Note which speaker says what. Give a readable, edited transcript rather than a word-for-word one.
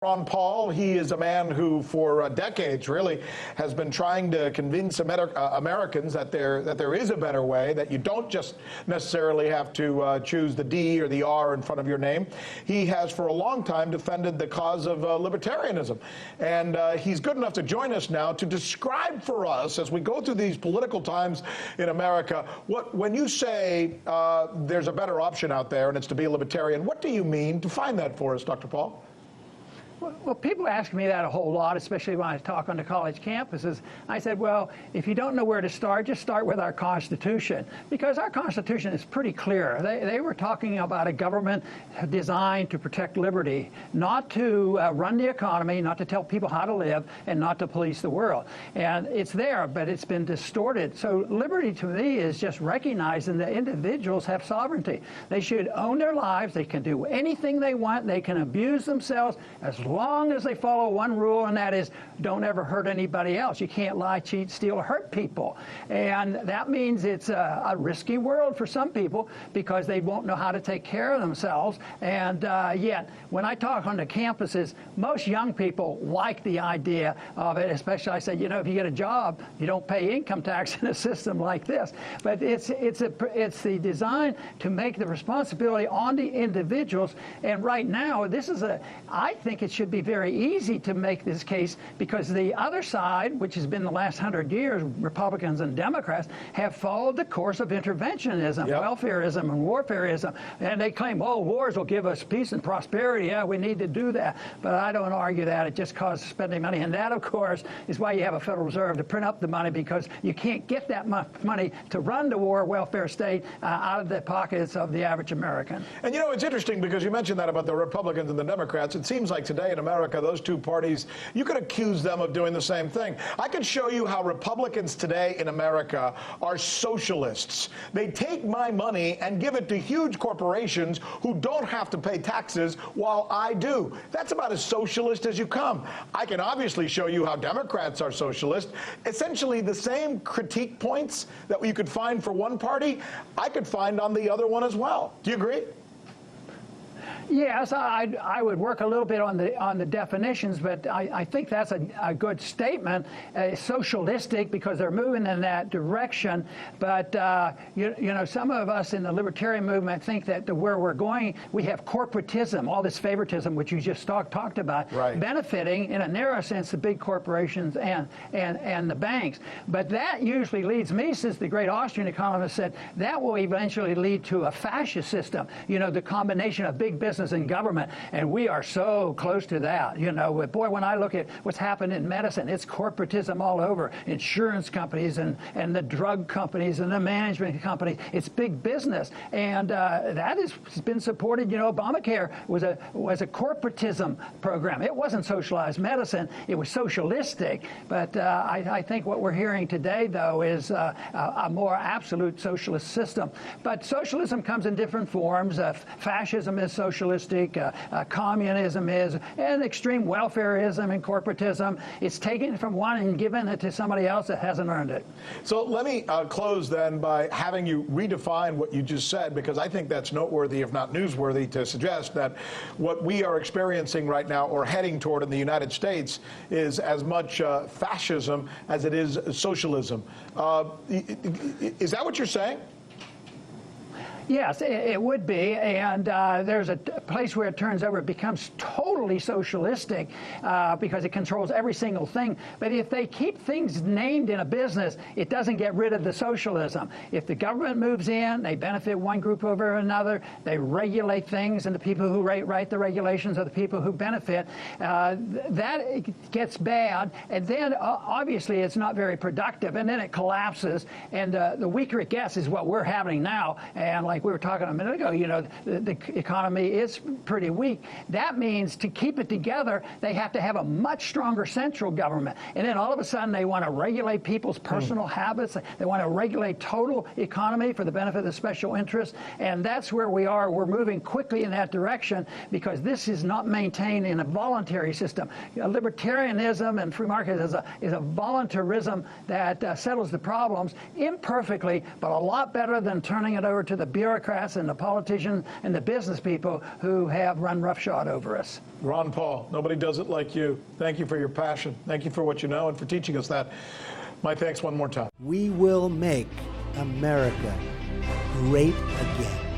Speaker 1: Ron Paul, he is a man who for decades really has been trying to convince Americans that there is a better way, that you don't just necessarily have to choose the D or the R in front of your name. He has for a long time defended the cause of libertarianism. And he's good enough to join us now to describe for us, as we go through these political times in America, when you say there's a better option out there and it's to be a libertarian, what do you mean? Define that for us, Dr. Paul.
Speaker 2: Well, people ask me that a whole lot, especially when I talk on the college campuses. I said, well, if you don't know where to start, just start with our Constitution, because our Constitution is pretty clear. They were talking about a government designed to protect liberty, not to run the economy, not to tell people how to live, and not to police the world. And it's there, but it's been distorted. So liberty to me is just recognizing that individuals have sovereignty. They should own their lives. They can do anything they want. They can abuse themselves as long as they follow one rule, and that is don't ever hurt anybody else. You can't lie, cheat, steal, or hurt people. And that means it's a risky world for some people because they won't know how to take care of themselves. And yet, when I talk on the campuses, most young people like the idea of it, especially I say, you know, if you get a job, you don't pay income tax in a system like this. But it's the design to make the responsibility on the individuals. And right now, I think it should be very easy to make this case, because the other side, which has been the last 100 years, Republicans and Democrats, have followed the course of interventionism, welfareism, and warfareism. And they claim, oh, wars will give us peace and prosperity. Yeah, we need to do that. But I don't argue that. It just causes spending money. And that, of course, is why you have a Federal Reserve to print up the money, because you can't get that money to run the war welfare state out of the pockets of the average American.
Speaker 1: And, you know, it's interesting because you mentioned that about the Republicans and the Democrats. It seems like today in America, those two parties, you could accuse them of doing the same thing. I could show you how Republicans today in America are socialists. They take my money and give it to huge corporations who don't have to pay taxes while I do. That's about as socialist as you come. I can obviously show you how Democrats are socialist. Essentially the same critique points that you could find for one party, I could find on the other one as well. Do you agree?
Speaker 2: Yes, I would work a little bit on the definitions, but I think that's a good statement. Socialistic, because they're moving in that direction. But you know, some of us in the libertarian movement think that where we're going, we have corporatism, all this favoritism, which you just talked about, benefiting in a narrow sense the big corporations and the banks. But that usually leads me, since the great Austrian economist said, that will eventually lead to a fascist system. You know, the combination of big business and government, and we are so close to that. You know, boy, when I look at what's happened in medicine, it's corporatism all over. Insurance companies and the drug companies and the management companies. It's big business, and that has been supported. You know, Obamacare was a corporatism program. It wasn't socialized medicine. It was socialistic. But I think what we're hearing today, though, is a more absolute socialist system. But socialism comes in different forms. Fascism is socialistic, communism is, and extreme welfareism and corporatism. It's taken from one and given it to somebody else that hasn't earned it.
Speaker 1: So let me close then by having you redefine what you just said, because I think that's noteworthy, if not newsworthy, to suggest that what we are experiencing right now, or heading toward in the United States, is as much fascism as it is socialism. Is that what you're saying?
Speaker 2: Yes, it would be, and there's a place where it turns over, it becomes totally socialistic because it controls every single thing. But if they keep things named in a business, it doesn't get rid of the socialism. If the government moves in, they benefit one group over another, they regulate things, and the people who write the regulations are the people who benefit. That gets bad, and then obviously it's not very productive, and then it collapses, and the weaker it gets is what we're having now. And like we were talking a minute ago, you know, the economy is pretty weak. That means to keep it together, they have to have a much stronger central government. And then all of a sudden, they want to regulate people's personal habits. They want to regulate total economy for the benefit of the special interests. And that's where we are. We're moving quickly in that direction because this is not maintained in a voluntary system. Libertarianism and free market is a voluntarism that settles the problems imperfectly, but a lot better than turning it over to the bureaucrats bureaucrats and the politicians and the business people who have run roughshod over us.
Speaker 1: Ron Paul, nobody does it like you. Thank you for your passion. Thank you for what you know and for teaching us that. My thanks one more time.
Speaker 3: We will make America great again.